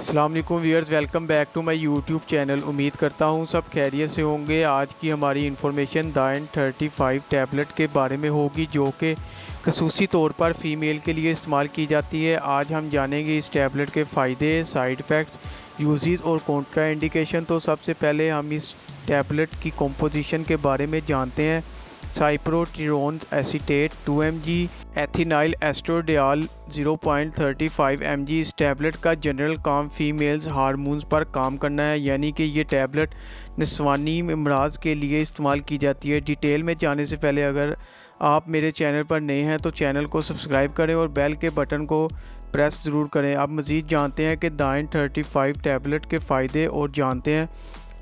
अस्सलाम वालेकुम viewers, welcome back to my YouTube channel. उम्मीद करता हूँ सब खैरियत से होंगे। आज की हमारी इन्फॉर्मेशन दाइन 35 टैबलेट के बारे में होगी जो कि खसूसी तौर पर फ़ीमेल के लिए इस्तेमाल की जाती है। आज हम जानेंगे इस टैबलेट के फ़ायदे, साइड इफ़ेक्ट्स, यूजेस और कॉन्ट्रा इंडिकेशन। तो सबसे पहले हम इस टैबलेट की कंपोजिशन के बारे में जानते हैं। साइप्रोटिरोन एसीटेट 2 mg, एथिनाइल एस्ट्रोडियाल 0.35 mg। इस टैबलेट का जनरल काम फीमेल्स हार्मोन्स पर काम करना है, यानी कि ये टैबलेट निस्वानी अमराज के लिए इस्तेमाल की जाती है। डिटेल में जाने से पहले अगर आप मेरे चैनल पर नए हैं तो चैनल को सब्सक्राइब करें और बेल के बटन को प्रेस ज़रूर करें। अब मज़ीद जानते हैं कि दाइन 35 टैबलेट के फ़ायदे और जानते हैं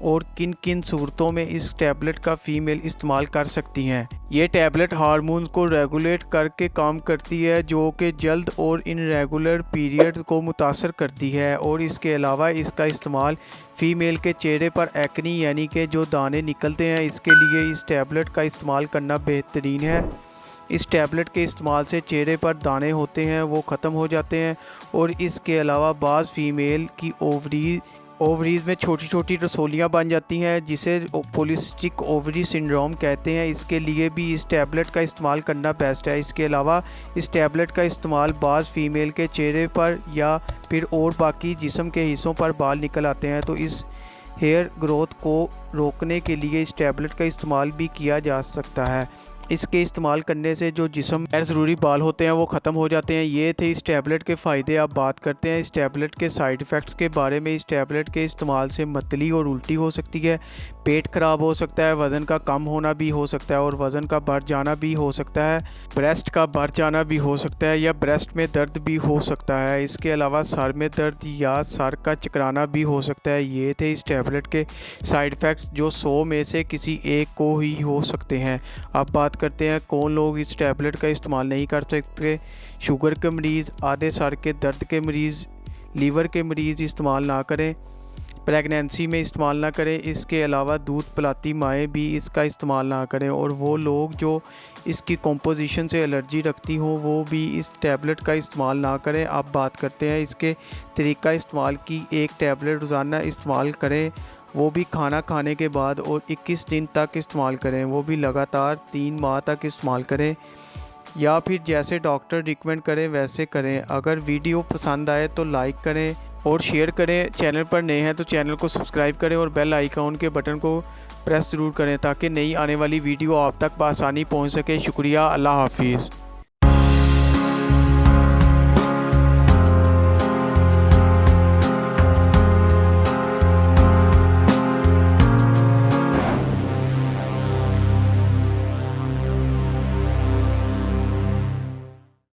और किन किन सूरतों में इस टैबलेट का फ़ीमेल इस्तेमाल कर सकती हैं। ये टैबलेट हार्मोन्स को रेगुलेट करके काम करती है जो कि जल्द और इनरेगुलर पीरियड को मुतासर करती है। और इसके अलावा इसका इस्तेमाल फ़ीमेल के चेहरे पर एक्नी यानी कि जो दाने निकलते हैं, इसके लिए इस टैबलेट का इस्तेमाल करना बेहतरीन है। इस टैबलेट के इस्तेमाल से चेहरे पर दाने होते हैं वो ख़त्म हो जाते हैं। और इसके अलावा बाज़ फ़ीमेल की ओवरीज़ में छोटी छोटी रसोलियाँ बन जाती हैं जिसे पॉलीसिस्टिक ओवरी सिंड्रोम कहते हैं। इसके लिए भी इस टैबलेट का इस्तेमाल करना बेस्ट है। इसके अलावा इस टैबलेट का इस्तेमाल बाज़ फ़ीमेल के चेहरे पर या फिर और बाकी जिस्म के हिस्सों पर बाल निकल आते हैं तो इस हेयर ग्रोथ को रोकने के लिए इस टैबलेट का इस्तेमाल भी किया जा सकता है। इसके इस्तेमाल करने से जो जिस्म गैर ज़रूरी बाल होते हैं वो ख़त्म हो जाते हैं। ये थे इस टैबलेट के फ़ायदे। अब बात करते हैं इस टैबलेट के साइड इफ़ेक्ट्स के बारे में। इस टैबलेट के इस्तेमाल से मतली और उल्टी हो सकती है, पेट ख़राब हो सकता है, वज़न का कम होना भी हो सकता है और वज़न का बढ़ जाना भी हो सकता है, ब्रेस्ट का बढ़ जाना भी हो सकता है या ब्रेस्ट में दर्द भी हो सकता है। इसके अलावा सर में दर्द या सर का चकराना भी हो सकता है। ये थे इस टैबलेट के साइड इफ़ेक्ट्स जो 100 में से किसी एक को ही हो सकते हैं। अब बात करते हैं कौन लोग इस टैबलेट का इस्तेमाल नहीं कर सकते। शुगर के मरीज़, आधे सर के दर्द के मरीज़, लीवर के मरीज़ इस्तेमाल ना करें, प्रेगनेंसी में इस्तेमाल ना करें। इसके अलावा दूध पिलाती माएँ भी इसका इस्तेमाल ना करें और वो लोग जो इसकी कंपोजिशन से एलर्जी रखती हों वो भी इस टैबलेट का इस्तेमाल ना करें। अब बात करते हैं इसके तरीक़ा इस्तेमाल की। एक टैबलेट रोज़ाना इस्तेमाल करें, वो भी खाना खाने के बाद, और 21 दिन तक इस्तेमाल करें, वो भी लगातार 3 माह तक इस्तेमाल करें या फिर जैसे डॉक्टर रिकमेंड करें वैसे करें। अगर वीडियो पसंद आए तो लाइक करें और शेयर करें। चैनल पर नए हैं तो चैनल को सब्सक्राइब करें और बेल आइकॉन के बटन को प्रेस ज़रूर करें ताकि नई आने वाली वीडियो आप तक बआसानी पहुंच सके। शुक्रिया, अल्लाह हाफिज़।